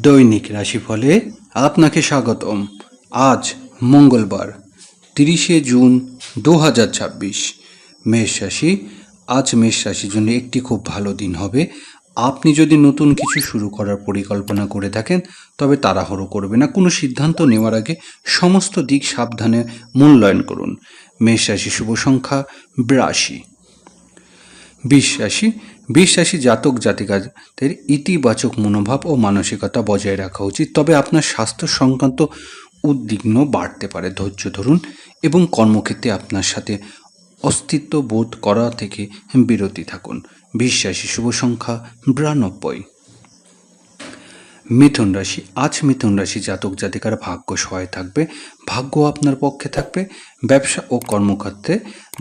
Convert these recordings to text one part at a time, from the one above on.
দৈনিক রাশিফলে আপনাকে স্বাগতম। আজ মঙ্গলবার 30শে জুন 2026। মেষ রাশি। আজ মেষ রাশির জন্য একটি খুব ভালো দিন হবে। আপনি যদি নতুন কিছু শুরু করার পরিকল্পনা করে থাকেন তবে তাড়াহুড়ো করবে না। কোনো সিদ্ধান্ত নেওয়ার আগে সমস্ত দিক সাবধানে মূল্যায়ন করুন। মেষ রাশি শুভ সংখ্যা 82। বৃষ রাশি জাতক জাতিকাদের ইতিবাচক মনোভাব ও মানসিকতা বজায় রাখা উচিত, তবে আপনার স্বাস্থ্য সংক্রান্ত উদ্বিগ্ন বাড়তে পারে। ধৈর্য ধরুন এবং কর্মক্ষেত্রে আপনার সাথে অস্তিত্ব বোধ করা থেকে বিরতি থাকুন। বৃষ রাশি শুভ সংখ্যা 92। মিথুন রাশি। আজ মিথুন রাশি জাতক জাতিকার ভাগ্য সহায় থাকবে, ভাগ্য আপনার পক্ষে থাকবে। ব্যবসা ও কর্মক্ষেত্রে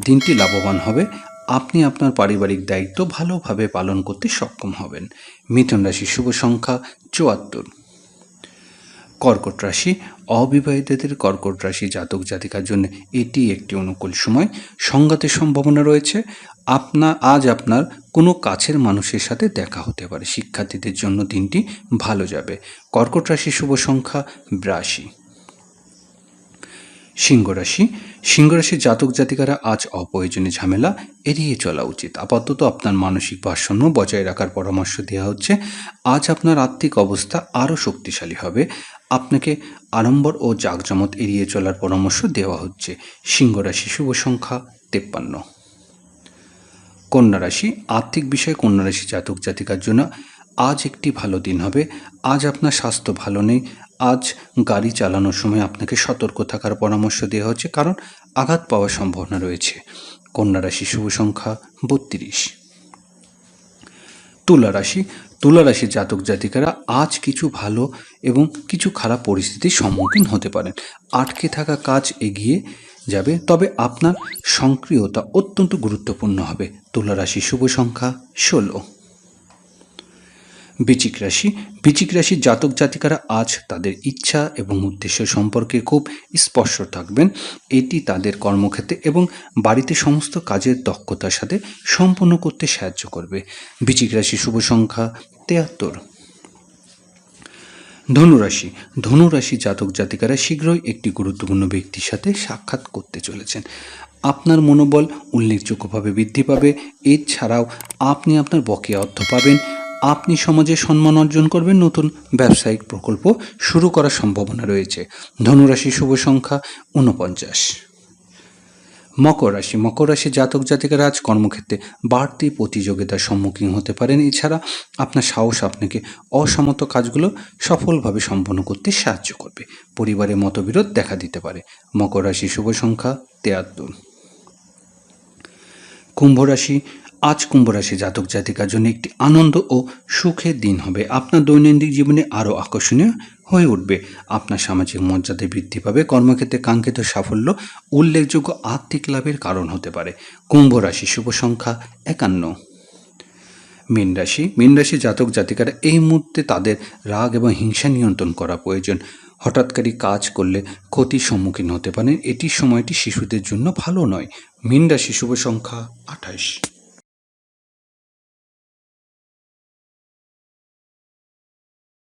দিনটি লাভবান হবে। আপনি আপনার পারিবারিক দায়িত্ব ভালোভাবে পালন করতে সক্ষম হবেন। মিথুন রাশি শুভ সংখ্যা 74। কর্কট রাশি। অবিবাহিতদের কর্কট রাশি জাতক জাতিকার জন্য এটি একটি অনুকূল সময়। সংঘাতের সম্ভাবনা রয়েছে। আজ আপনার কোনো কাছের মানুষের সাথে দেখা হতে পারে। শিক্ষার্থীদের জন্য দিনটি ভালো যাবে। কর্কট রাশি শুভ সংখ্যা 82। সিংহ রাশি। সিংহ রাশির জাতক জাতিকারা আজ অপ্রয়োজনীয় ঝামেলা এড়িয়ে চলা উচিত। আপাতত আপনার মানসিক ভারসাম্য বজায় রাখার পরামর্শ দেওয়া হচ্ছে। আজ আপনার আর্থিক অবস্থা আরও শক্তিশালী হবে। আপনাকে আড়ম্বর ও জাঁকজমক এড়িয়ে চলার পরামর্শ দেওয়া হচ্ছে। সিংহ রাশি শুভ সংখ্যা 53। কন্যা রাশি। আর্থিক বিষয়ে কন্যা রাশি জাতক জাতিকার জন্য আজ একটি ভালো দিন হবে। আজ আপনার স্বাস্থ্য ভালো নেই। আজ গাড়ি চালানোর সময় আপনাকে সতর্ক থাকার পরামর্শ দেওয়া হচ্ছে, কারণ আঘাত পাওয়ার সম্ভাবনা রয়েছে। কন্যা রাশি শুভ সংখ্যা 32। তুলা রাশি। তুলা রাশির জাতক জাতিকারা আজ কিছু ভালো এবং কিছু খারাপ পরিস্থিতির সম্মুখীন হতে পারেন। আটকে থাকা কাজ এগিয়ে যাবে, তবে আপনার সক্রিয়তা অত্যন্ত গুরুত্বপূর্ণ হবে। তুলা রাশি শুভ সংখ্যা 16। বৃশ্চিক রাশি। বৃশ্চিক রাশির জাতক জাতিকারা আজ তাদের ইচ্ছা এবং উদ্দেশ্য সম্পর্কে খুব স্পষ্ট থাকবেন। এটি তাদের কর্মক্ষেত্রে এবং বাড়িতে সমস্ত কাজের দক্ষতার সাথে সম্পন্ন করতে সাহায্য করবে। বৃশ্চিক রাশি শুভ সংখ্যা 73। ধনুরাশি। ধনুরাশি জাতক জাতিকারা শীঘ্রই একটি গুরুত্বপূর্ণ ব্যক্তির সাথে সাক্ষাৎ করতে চলেছেন। আপনার মনোবল উল্লেখযোগ্যভাবে বৃদ্ধি পাবে। এছাড়াও আপনি আপনার বকেয়া অর্থ পাবেন। আপনি সমাজে সম্মান অর্জন করবেন। নতুন ব্যবসায়িক প্রকল্প শুরু করার সম্ভাবনা রয়েছে। ধনুরাশি শুভ সংখ্যা 49। মকর রাশি। মকর রাশি জাতক জাতিকারা আজ কর্মক্ষেত্রে বাড়তি প্রতিযোগিতার সম্মুখীন হতে পারেন। এছাড়া আপনার সাহস আপনাকে অসমাপ্ত কাজগুলো সফলভাবে সম্পন্ন করতে সাহায্য করবে। পরিবারে মতবিরোধ দেখা দিতে পারে। মকর রাশি শুভ সংখ্যা 73। কুম্ভ রাশি। আজ কুম্ভ রাশি জাতক জাতিকার জন্য একটি আনন্দ ও সুখের দিন হবে। আপনার দৈনন্দিন জীবনে আরও আকর্ষণীয় হয়ে উঠবে। আপনার সামাজিক মর্যাদা বৃদ্ধি পাবে। কর্মক্ষেত্রে কাঙ্ক্ষিত সাফল্য উল্লেখযোগ্য আর্থিক লাভের কারণ হতে পারে। কুম্ভ রাশি শুভ সংখ্যা 51। মীন রাশি। মীন রাশি জাতক জাতিকারা এই মুহূর্তে তাদের রাগ এবং হিংসা নিয়ন্ত্রণ করা প্রয়োজন। হঠাৎকারী কাজ করলে ক্ষতির সম্মুখীন হতে পারেন। এটি সময়টি শিশুদের জন্য ভালো নয়। মীন রাশি শুভ সংখ্যা 28।